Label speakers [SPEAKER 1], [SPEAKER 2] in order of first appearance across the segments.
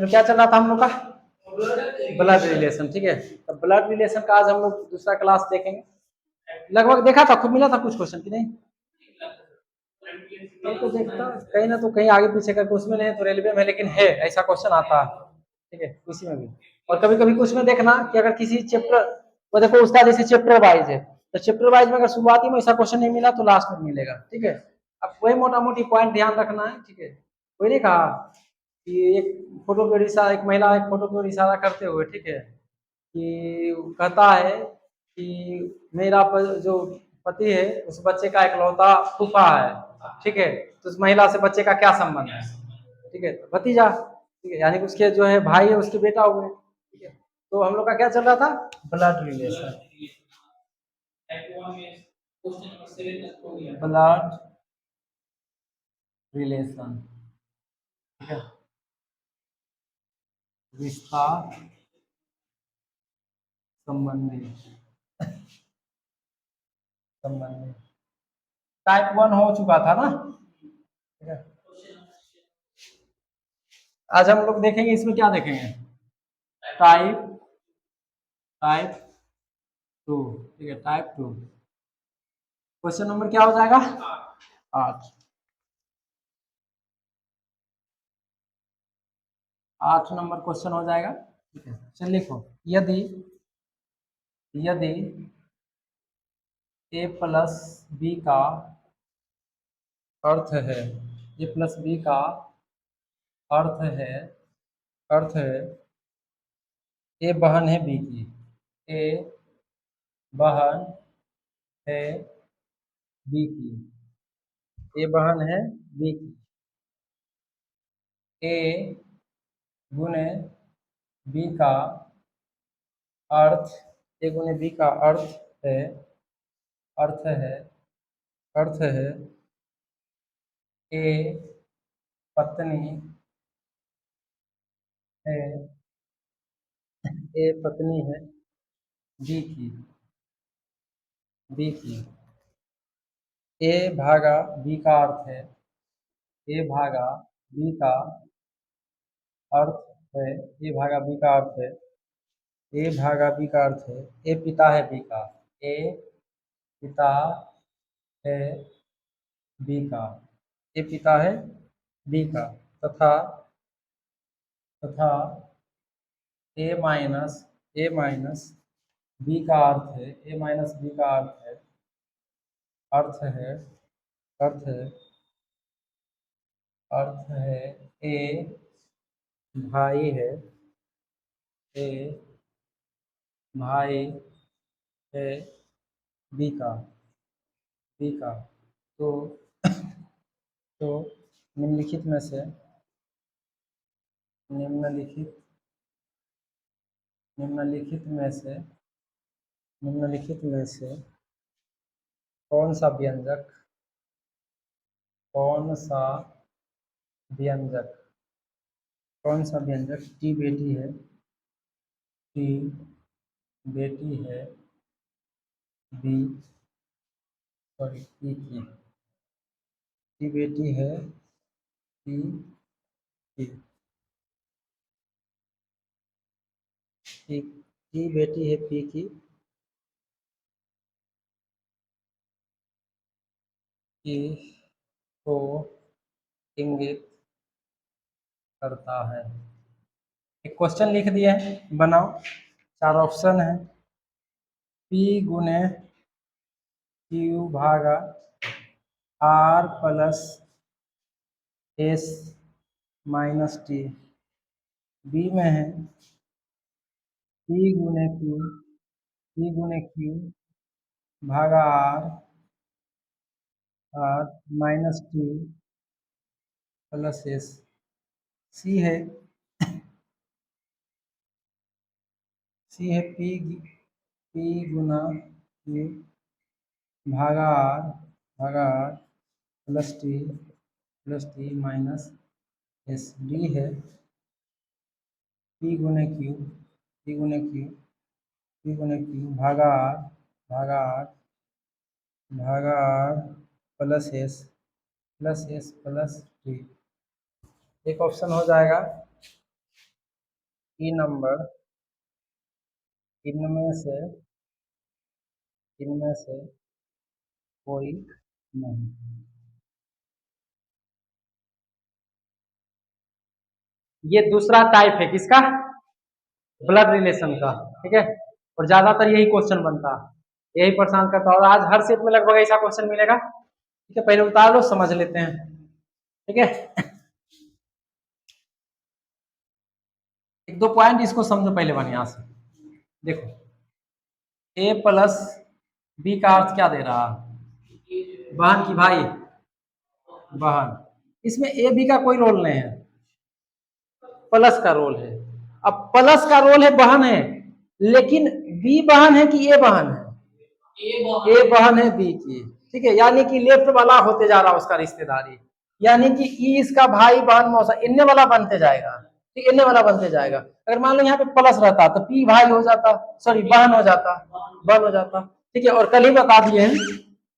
[SPEAKER 1] तो क्या चल रहा था हम लोग का ब्लड रिलेशन, ठीक है। तो ब्लड रिलेशन का आज हम लोग दूसरा क्लास देखेंगे। लगभग देखा था, खूब मिला था कुछ क्वेश्चन की नहीं तो देखता कहीं ना तो कहीं आगे पीछे करके उसमें नहीं तो रेलवे में, लेकिन है ऐसा क्वेश्चन आता है, ठीक है, उसी में भी। और कभी कभी कुछ में देखना कि अगर किसी चैप्टर वो देखो उसका जैसे चैप्टर वाइज है, तो चैप्टर वाइज में अगर शुरुआती में ऐसा क्वेश्चन नहीं मिला तो लास्ट में मिलेगा, ठीक है। अब वही मोटा मोटी पॉइंट ध्यान रखना है, ठीक है। कोई नहीं कहा कि एक फोटो की ओर इशारा, एक महिला एक फोटो की ओर इशारा करते हुए, ठीक है, कि कहता है कि मेरा जो पति है उस बच्चे का इकलौता फूफा है, ठीक है। तो उस महिला से बच्चे का क्या संबंध है, ठीक है, तो भतीजा, ठीक है, यानी कि उसके जो है भाई है उसके बेटा हुए, ठीक है। तो हम लोग का क्या चल रहा था, ब्लड रिलेशन, ब्लड रिलेशन, ठीक है, रिश्ता संबंधी, संबंधी टाइप 1 हो चुका था ना, ठीक है। आज हम लोग देखेंगे, इसमें क्या देखेंगे, टाइप टाइप 2, ठीक है, टाइप 2। क्वेश्चन नंबर क्या हो जाएगा, 8। 8 नंबर क्वेश्चन हो जाएगा, ठीक है। चलिए लिखो, यदि यदि ए प्लस बी का अर्थ है, ए प्लस बी का अर्थ है, अर्थ है ए बहन है बी की, ए बहन है बी की, ए बहन है बी की, ए गुने बी का अर्थ, ए गुने बी का अर्थ है, अर्थ है, अर्थ है ए पत्नी है, ए पत्नी है बी की, बी की, ए भागा बी का अर्थ है, ए भागा बी का अर्थ है, ए भागा बी का अर्थ है, ए भागा बी का अर्थ है ए पिता है बी का, ए पिता है बी का, ए पिता है बी का, तथा तथा ए माइनस बी का अर्थ है, ए माइनस बी का अर्थ है, अर्थ है, अर्थ है, अर्थ है ए भाई है, ए भाई है बी का, बी का। तो तो निम्नलिखित में से, निम्नलिखित निम्नलिखित में से निम्नलिखित में से कौन सा व्यंजक, कौन सा व्यंजक, कौन सा व्यंजक टी बेटी है, टी बेटी है बी, सॉरी टी की, टी बेटी है पी की, टी बेटी है पी की, की को इंगित करता है। एक क्वेश्चन लिख दिया है, बनाओ। 4 ऑप्शन है, पी गुने क्यू भागा R plus S minus T, B में है पी गुने क्यू, पी गुने क्यू भागा R, R minus T plus S, C है, सी है पी गुना क्यू भागा R plus T minus S, D है पी गुने क्यू, पी गुने क्यू, पी गुने क्यू भागा आर भागा R plus S plus T. एक ऑप्शन हो जाएगा 3 नंबर इनमें से कोई नहीं। ये दूसरा टाइप है किसका? ब्लड रिलेशन का, ठीक है। और ज्यादातर यही क्वेश्चन बनता है, यही परेशान करता है, और आज हर सेट में लगभग ऐसा क्वेश्चन मिलेगा। ठीक है, पहले उतार लो, समझ लेते हैं। ठीक है, एक दो पॉइंट इसको समझो पहले बढ़िया से। देखो, ए प्लस बी का अर्थ क्या दे रहा? बहन की भाई, बहन। इसमें ए बी का कोई रोल नहीं है, प्लस का रोल है। अब प्लस का रोल है, बहन है, लेकिन बी बहन है कि ए बहन है? ए बहन है बी की, ठीक है। यानी कि लेफ्ट वाला होते जा रहा है उसका रिश्तेदारी, यानी कि ई इसका भाई बहन मौसा, इनने वाला बनते जाएगा, ठीक, इनने वाला बनते जाएगा। अगर मान लो यहाँ पे प्लस रहता तो पी भाई हो जाता, सॉरी बहन हो जाता, बहन हो जाता, ठीक है। और कल ही बता दिए हैं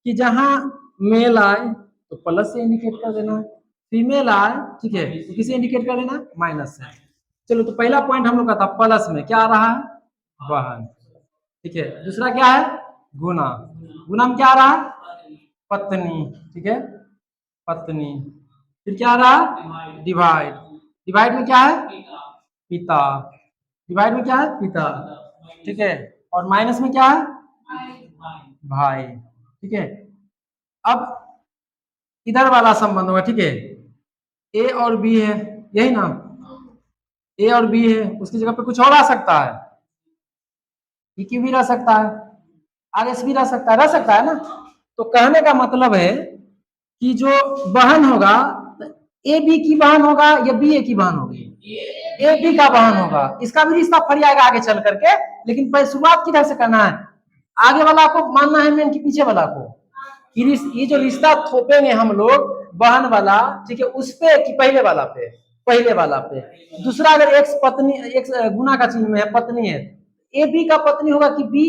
[SPEAKER 1] कि जहां मेल आए तो प्लस से इंडिकेट कर देना है, फीमेल आए, ठीक है, तो किसे इंडिकेट कर देना? माइनस से। चलो, तो पहला पॉइंट हम लोग का था प्लस में क्या आ रहा है? बहन, ठीक है। दूसरा क्या है? गुना। गुना में क्या आ रहा है? पत्नी, ठीक है, पत्नी। फिर क्या आ रहा है? डिवाइड। डिवाइड में क्या है? पिता। डिवाइड में क्या है? पिता, ठीक है। और माइनस में क्या है? भाई, ठीक है। अब इधर वाला संबंध होगा, ठीक है। ए और बी है, यही ना? ए और बी है, उसकी जगह पे कुछ और आ सकता है, ई क्यू भी रह सकता है, आर एस भी रह सकता है, रह सकता है ना। तो कहने का मतलब है कि जो बहन होगा, ए बी की बहन होगा या बी ए की बहन होगी? ए बी का बहन होगा। इसका भी रिश्ता फट जाएगा आगे चल करके, लेकिन पहले शुरुआत किधर से करना है? आगे वाला को मानना है मेन कि पीछे वाला को? ये जो रिश्ता थोपेंगे हम लोग बहन वाला, ठीक है, उस पे कि पहले वाला पे? पहले वाला पे। दूसरा, अगर एक्स पत्नी, एक्स गुना का चिन्ह में है, पत्नी है, ए बी का पत्नी होगा कि बी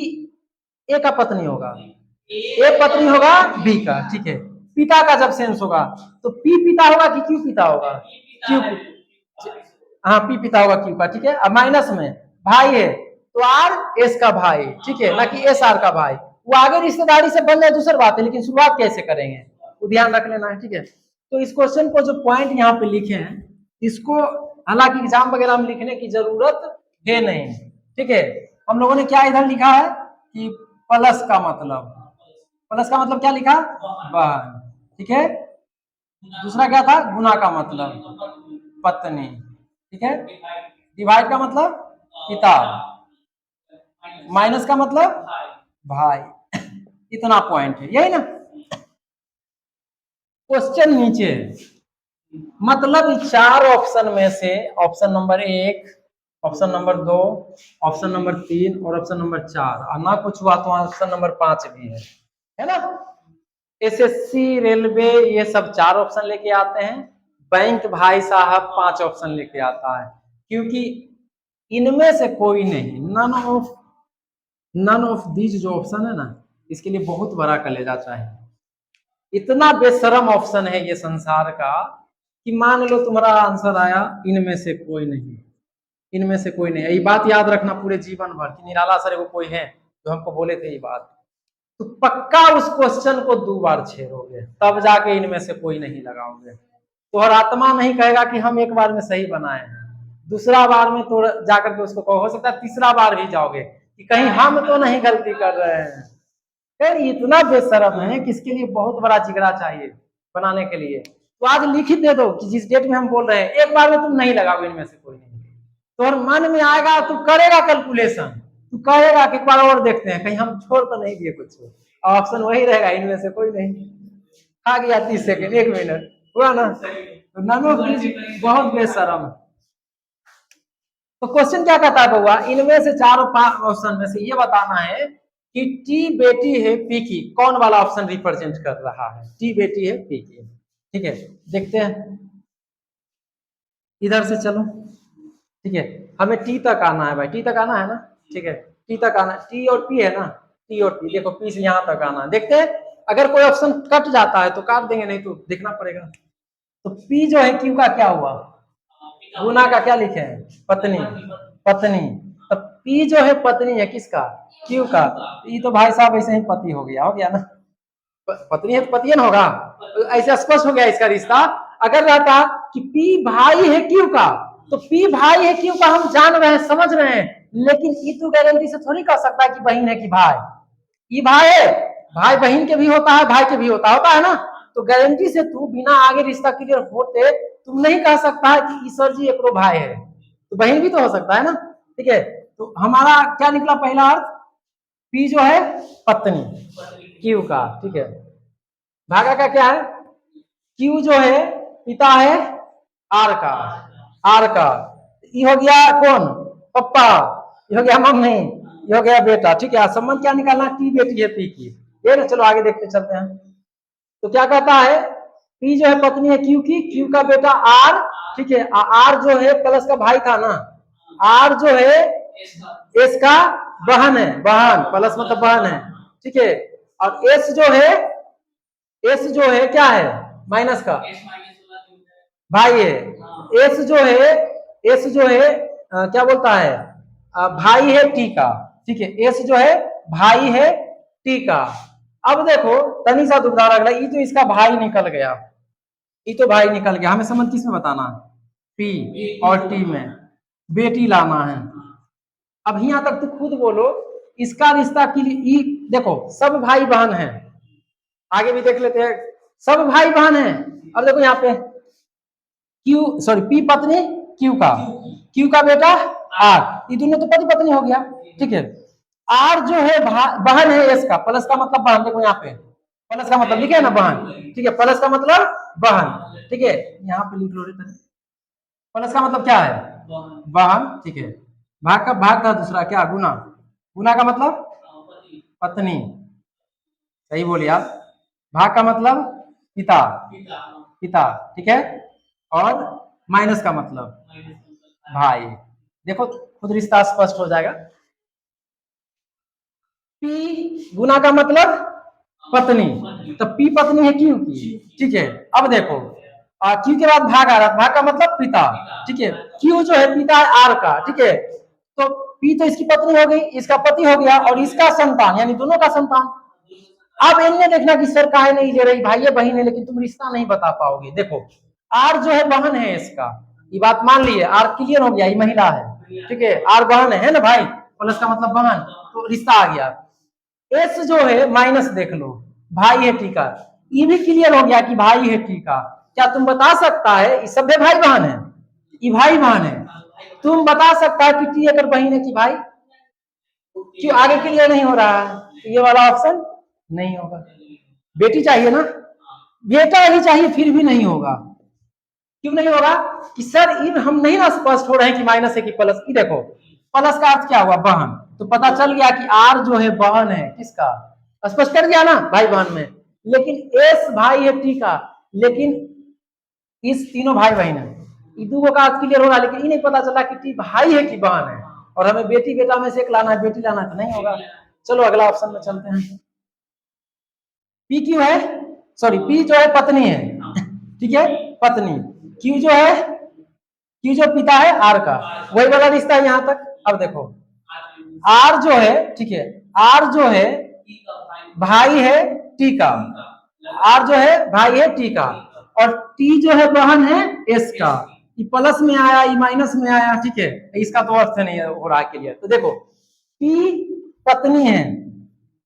[SPEAKER 1] ए का पत्नी होगा? ए पत्नी होगा बी का, ठीक है। पिता का जब सेंस होगा तो पी पिता होगा कि क्यू पिता होगा? क्यू, हाँ, पी पिता होगा क्यू का, ठीक है। अब माइनस में भाई है तो आर एस का भाई, ठीक है, ना कि एस आर का भाई। वो आगे रिश्तेदारी से बन जाए दूसरी बात है, लेकिन शुरुआत कैसे करेंगे वो ध्यान रख लेना है, ठीक है। तो इस क्वेश्चन को जो पॉइंट यहाँ पे लिखे हैं, इसको हालांकि एग्जाम वगैरह में लिखने की जरूरत है नहीं, ठीक है। हम लोगों ने क्या इधर लिखा है कि प्लस का मतलब, प्लस का मतलब क्या लिखा? बहन, ठीक है। दूसरा क्या था? गुना का मतलब पत्नी, ठीक है। डिवाइड का मतलब पिता, माइनस का मतलब भाई। इतना पॉइंट है, यही ना? क्वेश्चन नीचे, मतलब चार ऑप्शन में से option number 1, option number 2, option number 3 और ऑप्शन नंबर 4, और ना कुछ हुआ तो ऑप्शन नंबर 5 भी है ना? एसएससी, रेलवे, ये सब 4 ऑप्शन लेके आते हैं, बैंक भाई साहब 5 ऑप्शन लेके आता है, क्योंकि इनमें से कोई नहीं, नन ऑफ दीज जो ऑप्शन है ना, इसके लिए बहुत बड़ा कलेजा चाहिए। इतना बेशरम ऑप्शन है ये संसार का कि मान लो तुम्हारा आंसर आया इनमें से कोई नहीं, इनमें से कोई नहीं। ये बात याद रखना पूरे जीवन भर कि निराला सर वो कोई है जो हमको बोले थे ये बात, तो पक्का उस क्वेश्चन को 2 बार छेड़ोगे तब जाके इनमें से कोई नहीं लगाओगे। तो हर आत्मा नहीं कहेगा कि हम एक बार में सही बनाए हैं, दूसरा बार में तो जाकर के उसको कहो, हो सकता है तीसरा बार भी जाओगे कि कहीं हम तो नहीं गलती कर रहे हैं। फिर इतना बेशरम है कि इसके लिए बहुत बड़ा जिगरा चाहिए बनाने के लिए। तो आज लिखित दे दो कि जिस डेट में हम बोल रहे हैं एक बार में तुम नहीं लगाओगे इनमें से कोई नहीं, तो मन में आएगा, तू करेगा कैलकुलेशन, तू कहेगा कि एक बार और देखते हैं कहीं हम छोड़ तो नहीं दिए कुछ, ऑप्शन वही रहेगा इनमें से कोई नहीं। आ गया 30 सेकेंड, 1 मिनट हुआ ना? तो ननो बहुत बेशरम। तो क्वेश्चन क्या कहता है बउआ, इनमें से चारों ऑप्शन में से ये बताना है कि टी बेटी है पी की, कौन वाला ऑप्शन रिप्रेजेंट कर रहा है? टी बेटी है पी की, ठीक है। देखते हैं, इधर से चलो, ठीक है। हमें टी तक आना है भाई, टी तक आना है ना, ठीक है। टी तक आना, टी और पी है ना, टी और पी, देखो पी से यहाँ तक आना है। देखते हैं अगर कोई ऑप्शन कट जाता है तो काट देंगे, नहीं तो देखना पड़ेगा। तो पी जो है क्यू का क्या हुआ? गुना का क्या लिखे हैं? पत्नी, पत्नी, तो पी जो है पत्नी है किसका, क्यू का, ये तो भाई साहब ऐसे ही पति हो गया ना, पत्नी है तो पतियन होगा, ऐसे स्पष्ट हो गया इसका रिश्ता। अगर रहता कि पी भाई है क्यू का, तो पी भाई है क्यू का हम जान रहे हैं, समझ रहे हैं, लेकिन ई तू गारंटी से थोड़ी कह सकता है कि बहन है कि भाई, ये भाई है, भाई बहन के भी होता है, भाई के भी होता है ना, तो गारंटी से तू बिना आगे रिश्ता क्लियर होते तुम नहीं कह सकता है कि ईश्वर जी एकरो भाई है, तो बहन भी तो हो सकता है ना, ठीक है। तो हमारा क्या निकला पहला अर्थ, पी जो है पत्नी क्यू का, ठीक है। भागा का क्या है, क्यू जो है पिता है आर का, आर का, ये हो गया कौन, पप्पा, ये हो गया मम्मी, ये हो गया बेटा, ठीक है। संबंध क्या निकालना, टी बेटी है पी की, ये ना, चलो आगे देखते चलते हैं। तो क्या कहता है, पी जो है पत्नी है क्यू की, क्यू का बेटा आर, ठीक है, आर जो है प्लस का भाई था ना, आर जो है एस का बहन है, बहन प्लस मतलब बहन है, ठीक है। और एस जो है, एस जो है क्या है, माइनस का भाई है, एस जो है, एस जो है क्या बोलता है, भाई है टी का, ठीक है, एस जो है भाई है टी का। अब देखो तनी सा दुविधा लग रहा है, ये तो इसका भाई निकल गया, ये तो भाई निकल गया, हमें संबंध किस में बताना है, पी और टी में, बेटी लाना है। अब यहाँ तक तो खुद बोलो, इसका रिश्ता की देखो सब भाई बहन है, आगे भी देख लेते हैं, सब भाई बहन है। अब देखो यहाँ पे क्यू सॉरी पी पत्नी क्यू का, क्यू का बेटा आर, ये दोनों तो पति पत्नी हो गया, ठीक है। आर जो है बहन है एस का, प्लस का मतलब बहन, देखो यहाँ पे प्लस का मतलब लिखे है ना बहन, ठीक है, प्लस का मतलब बहन, ठीक है, यहाँ पे लिख लो रे, प्लस का मतलब क्या है, बहन, ठीक है। भाग का भाग था दूसरा क्या, गुना, गुना का मतलब पत्नी, सही बोलिए आप, भाग का मतलब पिता, पिता, ठीक है, और माइनस का मतलब भाई, देखो खुद रिश्ता स्पष्ट हो जाएगा। पी गुना का मतलब पत्नी, तो पी पत्नी है क्यू की, ठीक है। अब देखो क्यू के बाद भाग आ रहा, भाग का मतलब पिता, ठीक है, क्यू जो है पिता है आर का, ठीक है, तो पी तो इसकी पत्नी हो गई, इसका पति हो गया, और इसका संतान यानी दोनों का संतान। अब इनने देखना कि सर काहे नहीं ले रही, भाई बहन है लेकिन तुम रिश्ता नहीं बता पाओगे, देखो आर जो है बहन है इसका, ये बात मान लिए, आर क्लियर हो गया, ये महिला है, ठीक है, आर बहन है ना भाई, प्लस का मतलब बहन, तो रिश्ता आ गया। एस जो है माइनस देख लो, भाई है टीका, ये भी क्लियर हो गया कि भाई है टीका। क्या तुम बता सकता है ये सब भाई बहन है, ये भाई बहन है, तुम बता सकता है कि टी अगर बहन है कि भाई, क्यों आगे क्लियर नहीं हो रहा है, तो ये वाला ऑप्शन नहीं होगा, बेटी चाहिए ना, बेटा ही चाहिए फिर भी नहीं होगा, क्यों नहीं होगा कि सर इन हम नहीं ना स्पष्ट हो रहे हैं कि माइनस है कि प्लस, की देखो प्लस का अर्थ क्या हुआ, बहन, तो पता चल गया कि आर जो है बहन है किसका, स्पष्ट कर दिया ना भाई बहन में, लेकिन एस भाई है टी का, लेकिन इस तीनों भाई बहन है, दो का अर्थ क्लियर हो रहा है, लेकिन ये नहीं पता चला कि टी भाई है कि बहन है, और हमें बेटी बेटा में से एक लाना है, बेटी लाना है, तो नहीं होगा। चलो अगला ऑप्शन में चलते हैं, पी क्यू है, सॉरी पी जो है पत्नी है, ठीक है, पत्नी, क्यू जो है, क्यू जो पिता है आर का, वही वाला रिश्ता है यहाँ तक। अब देखो आर जो है, ठीक है, आर जो है भाई है टी का, आर जो है भाई है टी का, और टी जो है बहन है एस का, ये प्लस में आया, ये माइनस में आया, ठीक है, इसका तो अर्थ नहीं हो रहा है क्लियर। तो देखो पी पत्नी है,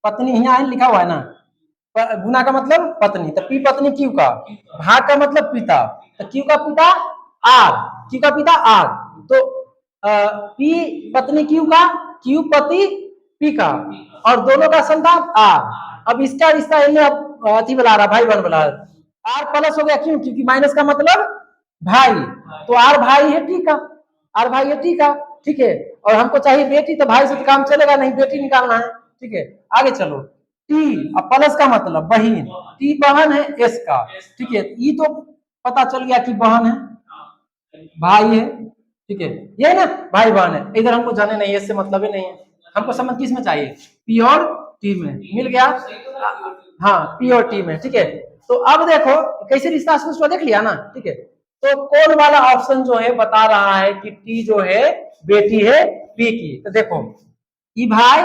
[SPEAKER 1] पत्नी यहाँ लिखा हुआ है ना, गुना का मतलब पत्नी, तो पी पत्नी क्यू का, भाग का मतलब पिता, तो क्यू का पिता आर, क्यू का पिता आर, तो पी पत्नी क्यू का, क्यू पति पी का, और दोनों का संतान आर। अब इसका रिश्ता अति बुला रहा, भाई बन बुला रहा, आर प्लस हो गया क्यों, क्योंकि माइनस का मतलब भाई, तो आर भाई है टी का, आर भाई है टी का, ठीक है, और हमको चाहिए बेटी, तो भाई से तो काम चलेगा नहीं, बेटी निकालना है, ठीक है। आगे चलो टी, अब प्लस का मतलब बहन, टी बहन है एस का, ठीक है, ये तो पता चल गया कि बहन है, भाई है, ठीक है, ये ना भाई बहन है, इधर हमको जाने नहीं है, इससे मतलब ही नहीं है, हमको समझ किस में चाहिए, पी और टी में, मिल गया, हाँ पी और टी में, ठीक है। तो अब देखो कैसे रिश्ता स्पष्ट देख लिया ना, ठीक है। तो कौन वाला ऑप्शन जो है बता रहा है कि टी जो है बेटी है पी की? तो देखो, ई भाई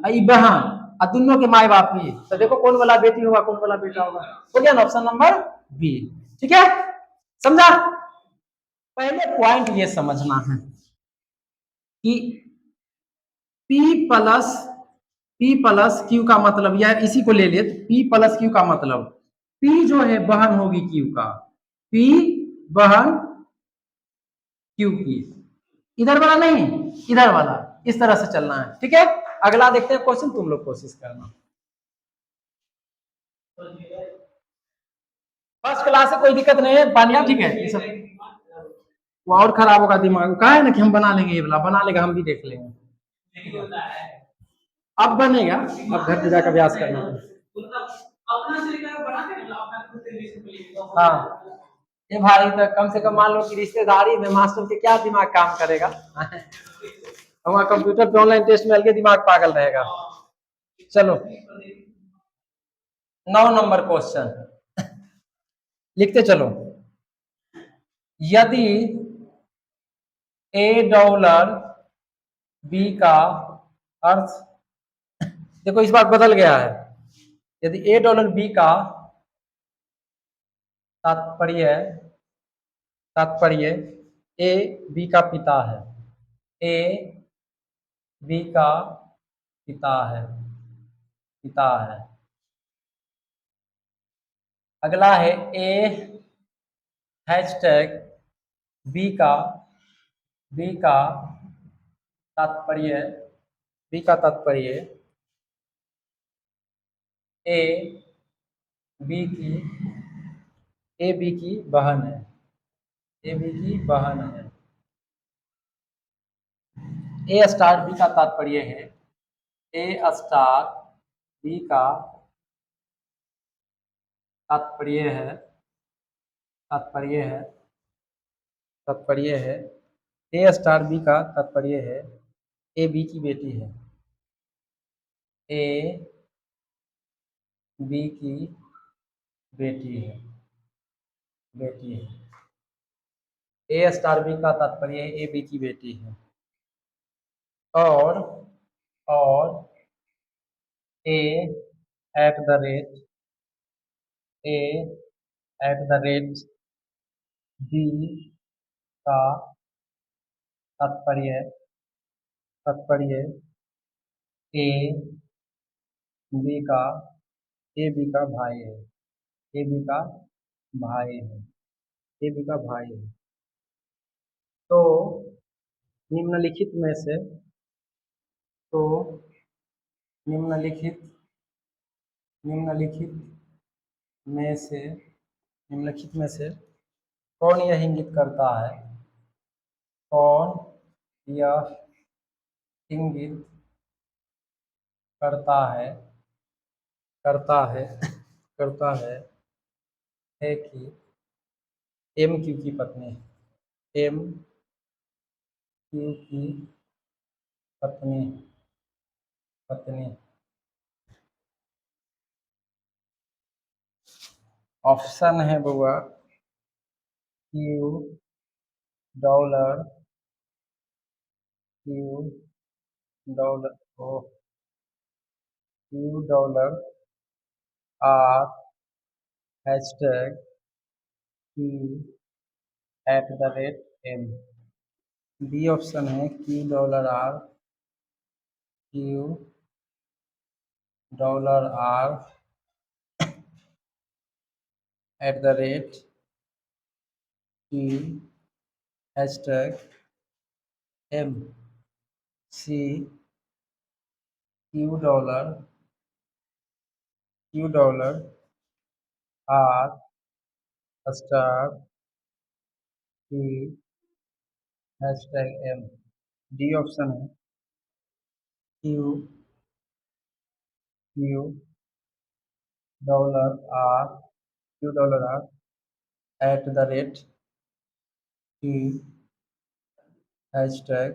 [SPEAKER 1] और ई बहन और दोनों के माए बाप ही, तो देखो कौन वाला बेटी होगा कौन वाला बेटा होगा? हो गया ना ऑप्शन नंबर बी। ठीक है, समझा? पहले पॉइंट ये समझना है कि P प्लस क्यू का मतलब, या इसी को ले ले, P प्लस क्यू का मतलब P जो है बहन होगी क्यू का, P बहन क्यू की, इधर वाला नहीं, इधर वाला, इस तरह से चलना है। ठीक है, अगला देखते हैं क्वेश्चन, तुम लोग कोशिश करना। फर्स्ट क्लास से कोई दिक्कत नहीं है, बानिया ठीक है, ये सब वो और खराब होगा दिमाग, कहा है ना कि हम बना लेंगे, ये वाला बना लेगा, हम भी देख लेंगे। अब बनेगा, अब घर पे जाकर अभ्यास करना। हाँ, ये भाई तो कम से कम मान लो कि रिश्तेदारी में मास्टर के क्या दिमाग काम करेगा। हमारा कंप्यूटर पे ऑनलाइन टेस्ट में अलग दिमाग पागल रहेगा। चलो 9 नंबर क्वेश्चन लिखते चलो। यदि $, बी का अर्थ, देखो इस बार बदल गया है, यदि $, बी का तात्पर्य तात्पर्य ए बी का पिता है, ए बी का पिता है, पिता है। अगला है ए हैशटैग बी का तात्पर्य, बी का तात्पर्य ए बी की ए बी की बहन है, ए बी की बहन है। ए स्टार बी का तात्पर्य है, ए स्टार बी का तात्पर्य है, तात्पर्य है, तात्पर्य है, ए स्टार बी का तात्पर्य है ए बी की बेटी है, ए बी की बेटी है, बेटी है। ए स्टार बी का तात्पर्य ए बी की बेटी है, और A at the rate A at the rate B का तात्पर्य तात्पर्य ए बी का ए बी का भाई है, ए बी का भाई है, ए बी का भाई है। तो निम्नलिखित में से, तो निम्नलिखित निम्नलिखित में से निम्नलिखित में से कौन यह इंगित करता है, कौन यह इंगित करता है करता है करता है कि एम क्यू की पत्नी, एम क्यू की पत्नी पत्नी ऑप्शन है बउआ Q dollar, Q dollar O $, R hashtag Q @m। B option है $, Q $, Q hashtag m। C Q dollar R star Q hashtag m। D option है Q Q dollar R Q dollar R @Q hashtag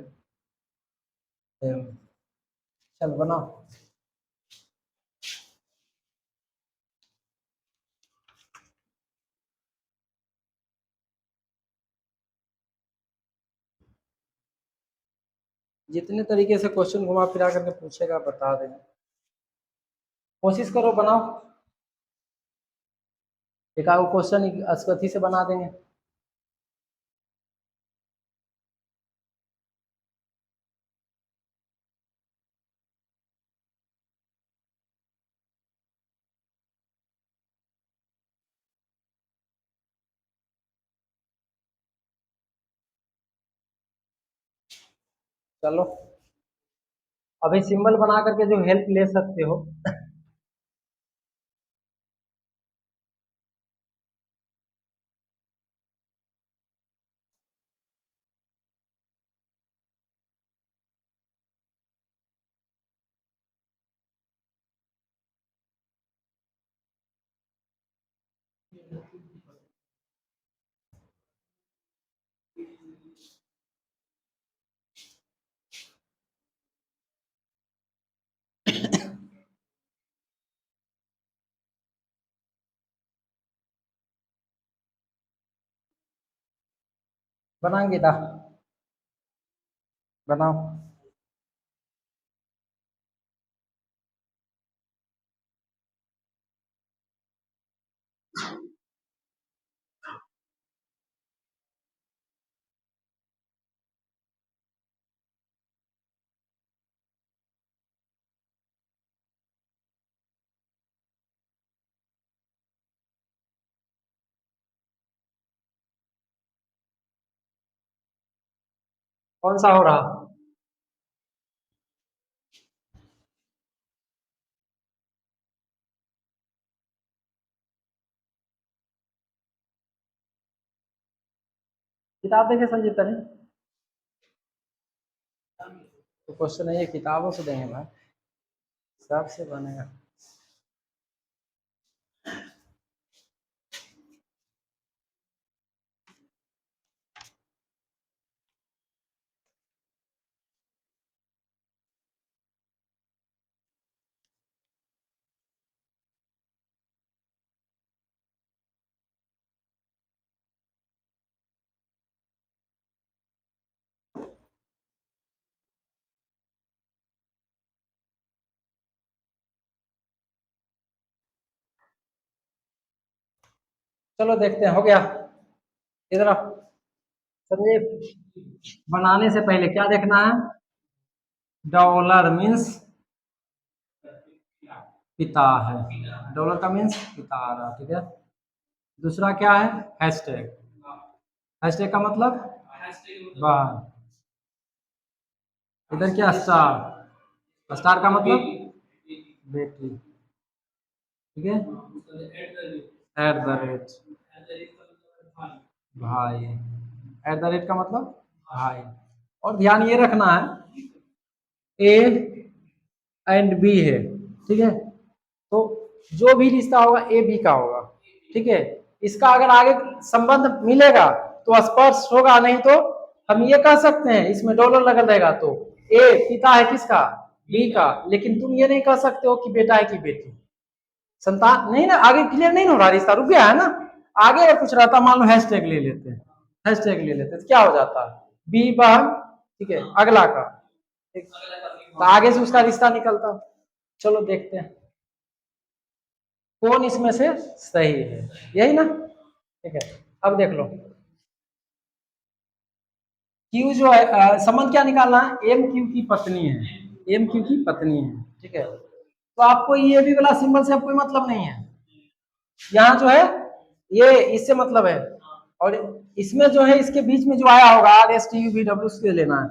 [SPEAKER 1] m। चल बनाओ। जितने तरीके से question घुमा फिरा करके पूछेगा बता देंगे। कोशिश करो बनाओ, एक आध क्वेश्चन अस्कथी से बना देंगे। चलो अभी सिंबल बना करके जो हेल्प ले सकते हो बनाएंगे दा, बनाओ। कौन सा हो रहा? किताब देखे संजीव तने? तो क्वेश्चन है ये, किताबों से देंगे भाई, सबसे बनेगा। चलो देखते हैं, हो गया। इधर आओ संजीव, बनाने से पहले क्या देखना है? डॉलर मीन्स पिता है, डॉलर का मीन्स पिता आ रहा, ठीक है। दूसरा क्या है? हैशटैग, हैशटैग का मतलब बहन। इधर क्या? स्टार, स्टार का मतलब बेटी, ठीक है। एट द रेट, भाई, एट द रेट का मतलब भाई। और ध्यान ये रखना है, ए एंड बी है, ठीक है। तो जो भी रिश्ता होगा ए बी का होगा, ठीक है। इसका अगर आगे संबंध मिलेगा तो स्पर्श होगा, नहीं तो हम ये कह सकते हैं इसमें डॉलर लगल रहेगा तो ए पिता है किसका? बी का। लेकिन तुम ये नहीं कह सकते हो कि बेटा है कि बेटी, संतान नहीं ना। आगे क्लियर नहीं हो रहा, रिश्ता रुक गया है ना। आगे अगर कुछ रहता, मान लो हैशटैग ले लेते हैं, हैशटैग ले लेते हैं तो क्या हो जाता? बी बहन, ठीक है, अगला का, ठीक। तो आगे से उसका रिश्ता निकलता। चलो देखते हैं कौन इसमें से सही है, यही ना, ठीक है। अब देख लो, क्यू जो है, संबंध क्या निकालना है? एम क्यू की पत्नी है, एम क्यू की पत्नी है, ठीक है। तो आपको ये भी वाला सिंबल से अब कोई मतलब नहीं है, यहाँ जो है ये इससे मतलब है। और इसमें जो है इसके बीच में जो आया होगा R S T U V W से लेना है।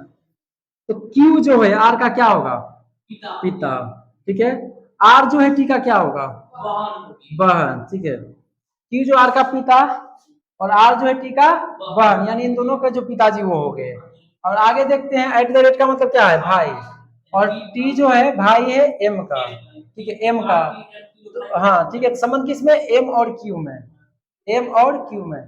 [SPEAKER 1] तो क्यू जो है आर का क्या होगा? पिता, ठीक है। आर जो है टी का क्या होगा? बहन, ठीक है। क्यू जो आर का पिता और आर जो है टी का बहन, यानी इन दोनों के जो पिताजी वो हो गए। और आगे देखते हैं, एट द रेट का मतलब क्या है? भाई। और टी जो है भाई है एम का, ठीक है, एम का। तो हाँ ठीक है, संबंध किसमें? एम और क्यू में, एम और क्यू में।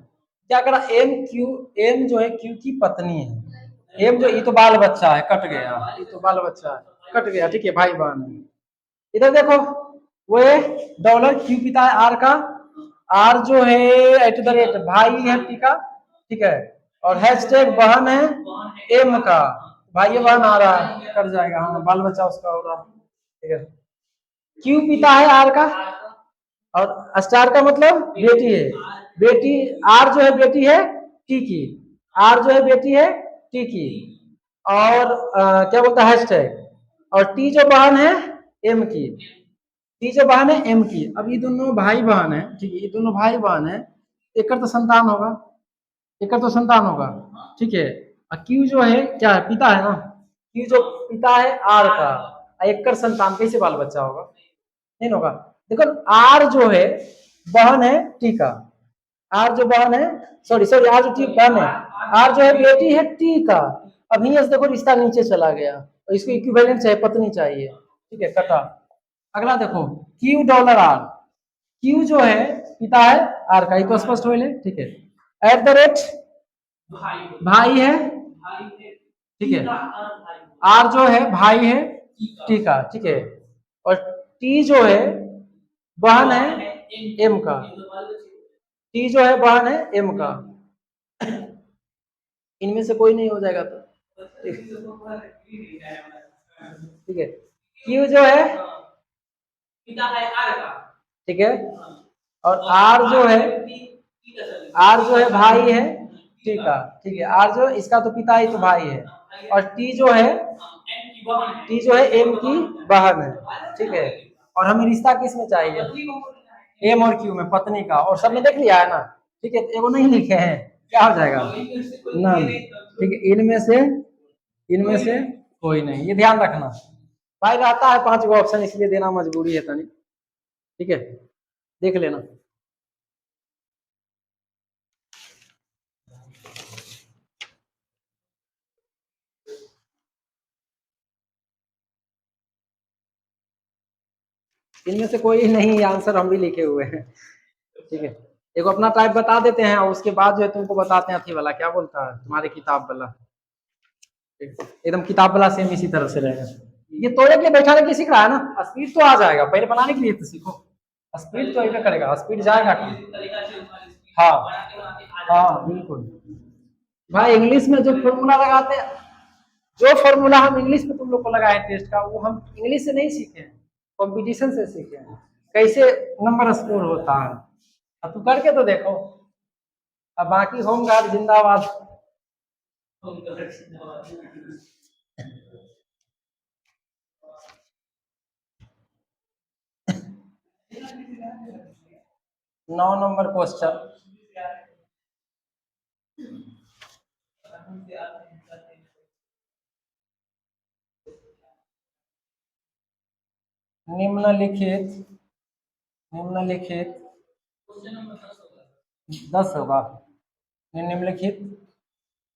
[SPEAKER 1] क्या करा? एम क्यू, एम जो है क्यू की पत्नी है। एम जो, ये तो बाल बच्चा है, कट गया, ये तो बाल बच्चा है, कट गया, ठीक है, भाई बहन है। इधर देखो, वो डॉलर क्यू पिता है आर का, आर जो है एट द रेट भाई है टी का, ठीक है। और हैशटैग बहन है एम का। भाई ये बहन आ रहा है, कर जाएगा, हाँ बाल बच्चा उसका हो रहा, ठीक है। क्यू पिता है आर का, और स्टार का मतलब बेटी है, बेटी आर जो है बेटी है टी की, आर जो है बेटी है टी की, और क्या बोलता है हैशटैग, और टी जो बहन है एम की, टी जो बहन है एम की। अब ये दोनों भाई बहन है, ठीक है, ये दोनों भाई बहन है, एक तो संतान होगा, एक तो संतान होगा, ठीक है। और क्यू जो है क्या है, पिता है ना, क्यू जो पिता है आर का, एक संतान, कैसे बाल बच्चा होगा, नहीं होगा। देखो आर जो है बहन है टी का, आर जो बहन है, सॉरी सॉरी, आर जो टी बहन है, आर जो है बेटी है टी का। अब यहीं से देखो रिश्ता नीचे चला गया, और इसको इक्विवेलेंट चाहिए, पत्नी चाहिए, ठीक है, कटा। अगला देखो क्यू डॉलर आर, क्यू जो है पिता है आर का, ये तो स्पष्ट हो, ठीक है। एट द रेट भाई है, ठीक है, आर जो है भाई है टी का, ठीक है, और टी जो है बहन है एम का, टी जो है बहन है एम का। इनमें से कोई नहीं हो जाएगा तो ठीक है। क्यू जो है पिता है आर का, ठीक है, और आर जो है, आर जो है भाई है टी का, ठीक है, आर जो इसका तो पिता ही तो भाई है, और टी जो है, टी जो है एम की बहन है, ठीक है। और हमें रिश्ता किस में चाहिए, एम और क्यू में, पत्नी का, और सब में देख लिया है ना, ठीक है, तो एगो नहीं लिखे हैं, क्या हो जाएगा ना, ठीक है, इनमें से कोई नहीं, ये ध्यान रखना भाई, रहता है 5 गो ऑप्शन, इसलिए देना मजबूरी है तनी, ठीक है, देख लेना। इनमें से कोई नहीं, आंसर हम भी लिखे हुए हैं, ठीक है। एक अपना टाइप बता देते हैं, और उसके बाद जो है तुमको बताते हैं अथी वाला, क्या बोलता है तुम्हारे किताब वाला, एकदम किताब वाला सेम इसी तरह से रहेगा। ये तोड़े के लिए बैठाने के सीख रहा है ना, स्पीड तो आ जाएगा, पहले बनाने के लिए तो सीखो, स्पीड तो अभी करेगा, स्पीड जाएगा कहाँ? हाँ हाँ बिल्कुल भाई, इंग्लिश में जो फॉर्मूला लगाते हैं, जो फॉर्मूला हम इंग्लिश में तुम लोग को लगाए टेस्ट का, वो हम इंग्लिश से नहीं सीखे हैं, कंपटीशन से सीखे हैं, कैसे नंबर स्कोर होता है। अब तू करके तो देखो, अब बाकी होमगार्ड जिंदाबाद। 9 नंबर क्वेश्चन, निम्नलिखित निम्नलिखित 10 होगा, निम्नलिखित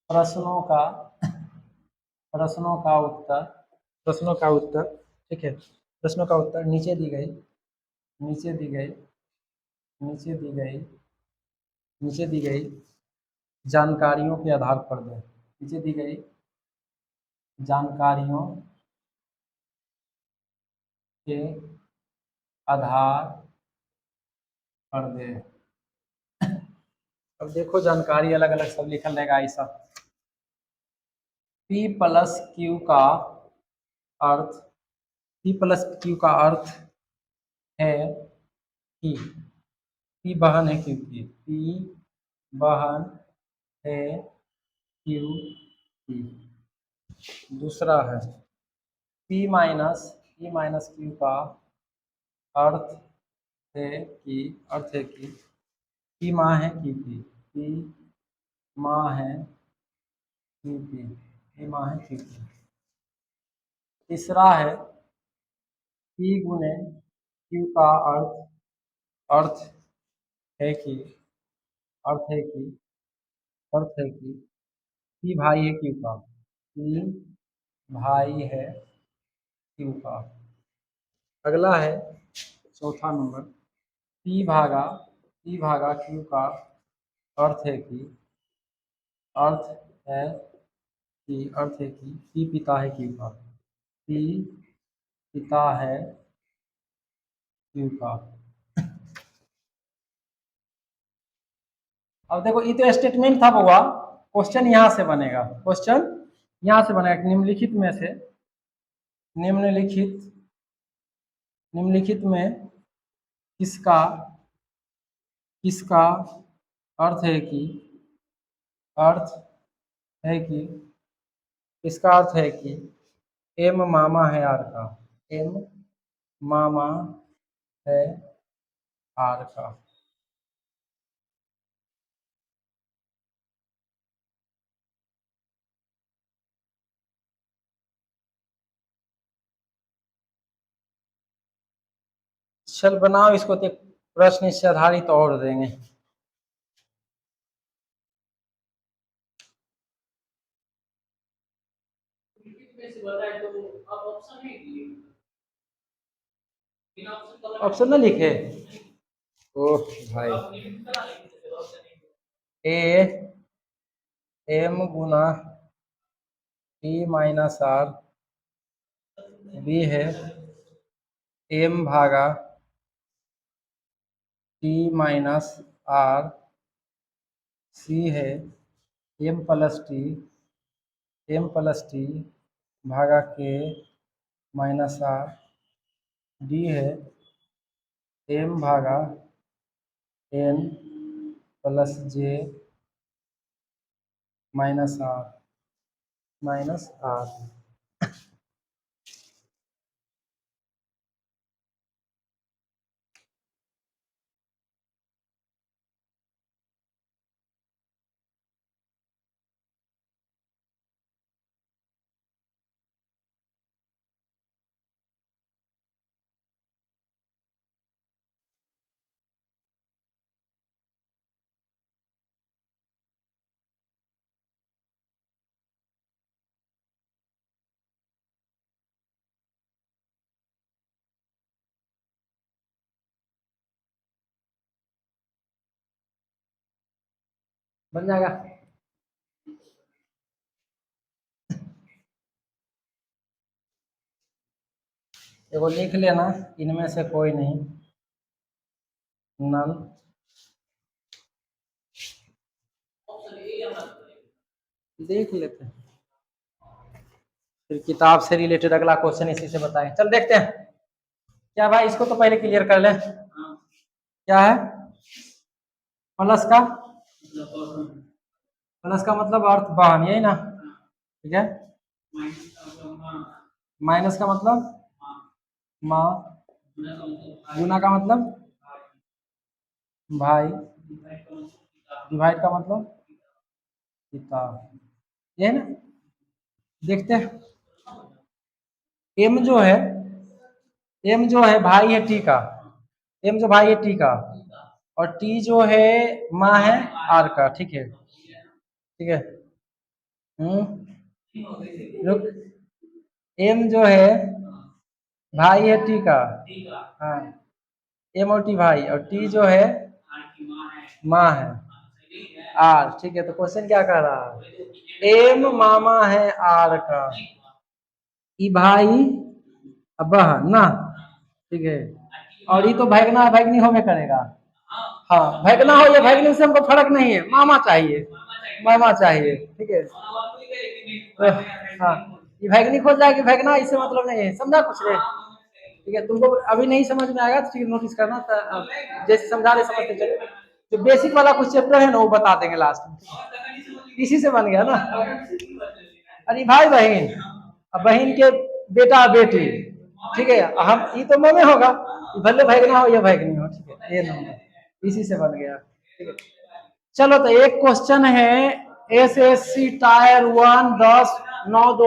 [SPEAKER 1] प्रश्नों का प्रश्नों का उत्तर प्रश्नों का उत्तर, ठीक है, प्रश्नों का उत्तर नीचे दी गई नीचे दी गई नीचे दी गई जानकारियों के आधार पर दें, नीचे दी गई जानकारियों के आधार पर दें। अब देखो जानकारी अलग अलग सब लिखल रहेगा, ऐसा P प्लस क्यू का अर्थ, P प्लस क्यू का अर्थ है कि P बहन है क्यू की, P बहन है क्यू की। दूसरा है P माइनस क्यू का अर्थ है कि P माँ है क्यू की, P माँ है क्यू की, P माँ है क्यू की। तीसरा है P गुने क्यू का अर्थ है कि अर्थ है कि अर्थ है कि P भाई है क्यू का, P भाई है क्यू का। अगला है चौथा नंबर, P भागा क्यू का अर्थ है कि अर्थ है P पिता है क्यू का, P पिता है क्यू का। अब देखो ये तो स्टेटमेंट था बउआ, क्वेश्चन यहाँ से बनेगा, क्वेश्चन यहाँ से बनेगा निम्नलिखित में से, निम्नलिखित में किसका किसका अर्थ है कि अर्थ है कि इसका अर्थ है कि एम मामा है आर का, एम मामा है आर का। चल बनाओ इसको, तो प्रश्न इससे आधारित और देंगे। ऑप्शन ना लिखे, ओह भाई, ए एम गुना टी माइनस आर, बी है एम भागा टी माइनस आर, सी है एम प्लस टी भागा के माइनस आर, डी है एम भागा N plus J minus R. बन जाएगा। एगो लिख लेना, इनमें से कोई नहीं, नल। देख लेते हैं, फिर किताब से रिलेटेड अगला क्वेश्चन इसी से बताएं। चल देखते हैं। क्या भाई, इसको तो पहले क्लियर कर ले। क्या है प्लस का मतलब अर्थ बहन, यही ना, ठीक है। माइनस का मतलब माँ, गुना का मतलब भाई, डिवाइड का मतलब पिता, ये ना। देखते हैं, एम जो है भाई है टी का, एम जो भाई है टी का, और टी जो है माँ है आर का, ठीक है, ठीक है। रुक, एम जो है भाई है टी का, हाँ, एम और टी भाई, और टी जो है माँ है आर, ठीक है। तो क्वेश्चन क्या कह रहा है, एम मामा है आर का, ई भाई बहन ना, ठीक है। और ये तो भैगना भैगनी हो में करेगा, हाँ, भैगना हो या भैगनी से हमको फर्क नहीं है, मामा चाहिए, मामा चाहिए, ठीक है। तो हाँ, ये भैगनी खोज जाएगी, भैगना इससे मतलब नहीं है, समझा कुछ रे, ठीक है। तुमको अभी नहीं समझ में आएगा तो ठीक नोटिस करना, जैसे समझा रहे समझते चले। जो बेसिक वाला कुछ चैप्टर है ना वो बता देंगे लास्ट में, इसी से बन गया ना। अरे भाई बहन, अब बहन के बेटा बेटी, ठीक है, हम ये तो ममे होगा, भले भैगना हो या भैगनी हो, ठीक है, ये नंबर इसी से बन गया, ठीक है। चलो तो एक क्वेश्चन है, SSC टायर 1 10 9 2